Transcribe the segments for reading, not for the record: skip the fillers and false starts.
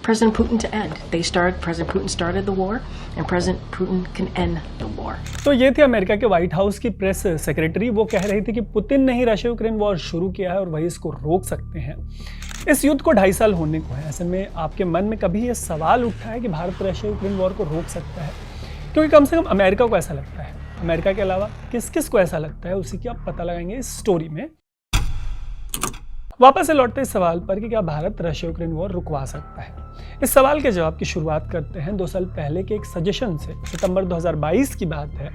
President Putin to end. President Putin started the war, and President Putin can end the war. तो ये थी America के white house की press secretary. वो कह रही थी कि पुतिन ने ही रशिया यूक्रेन वॉर शुरू किया है और वही इसको रोक सकते हैं। इस युद्ध को 2.5 साल होने को है। ऐसे में आपके मन में कभी ये सवाल उठा है कि भारत रशिया यूक्रेन वॉर को रोक सकता है? क्योंकि कम से कम अमेरिका को ऐसा लगता है। अमेरिका के अलावा किस किस को ऐसा लगता है, उसी की आप पता लगाएंगे इस स्टोरी में। वापस से लौटते इस सवाल पर कि क्या भारत रशिया यूक्रेन वॉर रुकवा सकता है। इस सवाल के जवाब की शुरुआत करते हैं 2 साल पहले के एक सजेशन से। सितंबर 2022 की बात है।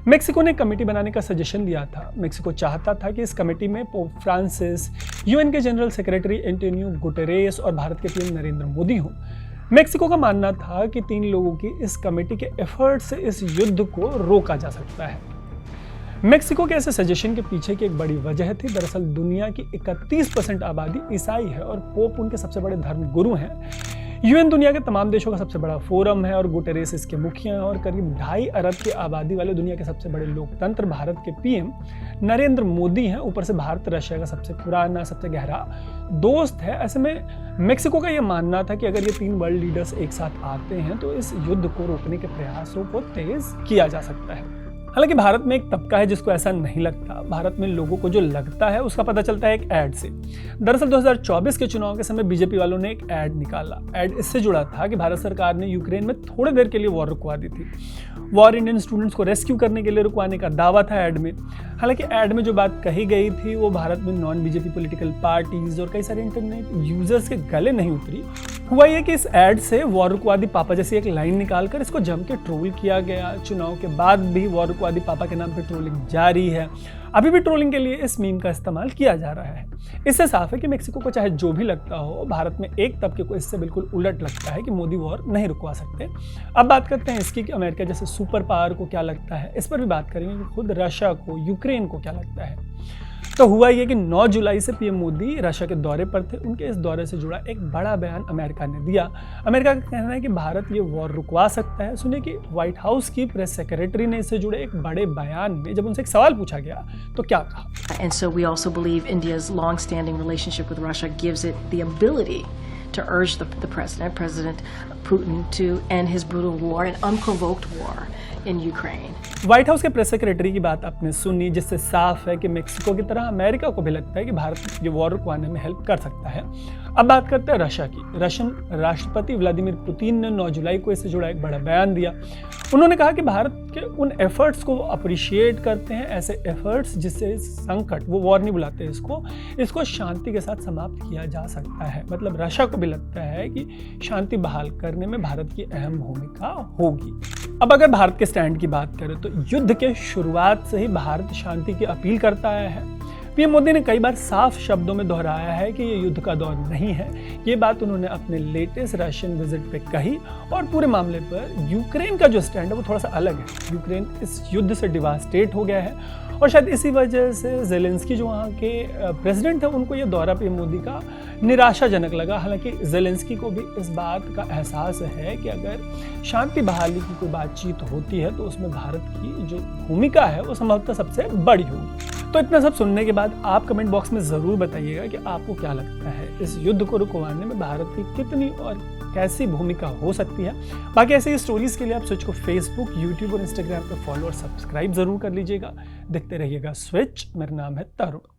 मेक्सिको ने कमेटी बनाने का सजेशन दिया था। मेक्सिको चाहता था कि इस कमेटी में पोप फ्रांसिस, यूएन के जनरल सेक्रेटरी एंटोनियो गुटेरेस और भारत के पीएम नरेंद्र मोदी हों। मेक्सिको का मानना था कि 3 लोगों की इस कमेटी के एफर्ट से इस युद्ध को रोका जा सकता है। मेक्सिको के ऐसे सजेशन के पीछे की एक बड़ी वजह थी। दरअसल दुनिया की 31% आबादी ईसाई है और पोप उनके सबसे बड़े धर्म गुरु हैं। यूएन दुनिया के तमाम देशों का सबसे बड़ा फोरम है और गुटेरेस इसके मुखिया हैं और करीब 2.5 अरब की आबादी वाले दुनिया के सबसे बड़े लोकतंत्र भारत के पीएम नरेंद्र मोदी हैं। ऊपर से भारत रशिया का सबसे पुराना, सबसे गहरा दोस्त है। ऐसे में मेक्सिको का यह मानना था कि अगर ये 3 वर्ल्ड लीडर्स एक साथ आते हैं तो इस युद्ध को रोकने के प्रयासों को तेज किया जा सकता है। हालांकि भारत में एक तबका है जिसको ऐसा नहीं लगता। भारत में लोगों को जो लगता है उसका पता चलता है एक ऐड से। दरअसल 2024 के चुनाव के समय बीजेपी वालों ने एक ऐड निकाला। ऐड इससे जुड़ा था कि भारत सरकार ने यूक्रेन में थोड़ी देर के लिए वॉर रुकवा दी थी। वॉर इंडियन स्टूडेंट्स को रेस्क्यू करने के लिए रुकवाने का दावा था ऐड में। हालांकि ऐड में जो बात कही गई थी वो भारत में नॉन बीजेपी पॉलिटिकल पार्टीज और कई सारे इंटरनेट यूजर्स के गले नहीं उतरी। हुआ ये कि इस ऐड से वॉर रुकवा दी पापा जैसी एक लाइन निकालकर इसको जम के ट्रोल किया गया। चुनाव के बाद भी वॉर रुकवा दी पापा के नाम पे ट्रोलिंग जारी है। अभी भी ट्रोलिंग के लिए इस मीम का इस्तेमाल किया जा रहा है। इससे साफ है कि मेक्सिको को चाहे जो भी लगता हो, भारत में एक तबके को इससे बिल्कुल उलट लगता है कि मोदी वॉर नहीं रुकवा सकते। अब बात करते हैं इसकी कि अमेरिका जैसे सुपर पावर को क्या लगता है। इस पर भी बात करेंगे कि खुद रशिया को, यूक्रेन को क्या लगता है। तो हुआ ये कि 9 जुलाई से पीएम मोदी रशिया के दौरे पर थे। उनके इस दौरे से जुड़ा एक बड़ा बयान अमेरिका ने दिया। अमेरिका का कहना है कि भारत ये वॉर रुकवा सकता है। सुनिए कि व्हाइट हाउस की प्रेस सेक्रेटरी ने इससे जुड़े एक बड़े बयान में जब उनसे एक सवाल पूछा गया तो क्या कहा। And so we also believe India's long-standing relationship with Russia gives it the ability to urge the President Putin to end his brutal war, an unprovoked war in Ukraine. White house के press secretary की बात आपने सुनी, जिससे साफ है कि Mexico की तरह अमेरिका को भी लगता है कि भारत ये वॉर रुकवाने में हेल्प कर सकता है। अब बात करते हैं रशिया की। रशियन राष्ट्रपति व्लादिमीर पुतिन ने 9 जुलाई को इससे जुड़ा एक बड़ा बयान दिया। उन्होंने कहा कि भारत के उन एफर्ट्स को वो अप्रिशिएट करते हैं, ऐसे एफर्ट्स जिससे संकट, वो वॉर नहीं बुलाते इसको शांति के साथ समाप्त किया जा सकता है। मतलब रशिया को भी लगता है कि शांति बहाल करने में भारत की अहम भूमिका होगी। अब अगर भारत के स्टैंड की बात करें तो युद्ध के शुरुआत से ही भारत शांति की अपील करता आया है। पीएम मोदी ने कई बार साफ शब्दों में दोहराया है कि ये युद्ध का दौर नहीं है। ये बात उन्होंने अपने लेटेस्ट रशियन विजिट पे कही। और पूरे मामले पर यूक्रेन का जो स्टैंड है वो थोड़ा सा अलग है। यूक्रेन इस युद्ध से डिवास्टेट हो गया है और शायद इसी वजह से जेलेंस्की जो वहाँ के प्रेसिडेंट हैं उनको ये दौरा पीएम मोदी का निराशाजनक लगा। हालांकि जेलेंस्की को भी इस बात का एहसास है कि अगर शांति बहाली की कोई बातचीत होती है तो उसमें भारत की जो भूमिका है वो संभवतः सबसे बड़ी होगी। तो इतना सब सुनने के बाद आप कमेंट बॉक्स में ज़रूर बताइएगा कि आपको क्या लगता है इस युद्ध को रुकवाने में भारत की कितनी और कैसी भूमिका हो सकती है। बाकी ऐसे ही स्टोरीज़ के लिए आप स्विच को फेसबुक, यूट्यूब और इंस्टाग्राम पर फॉलो और सब्सक्राइब ज़रूर कर लीजिएगा। देखते रहिएगा स्विच। मेरा नाम है तरुण।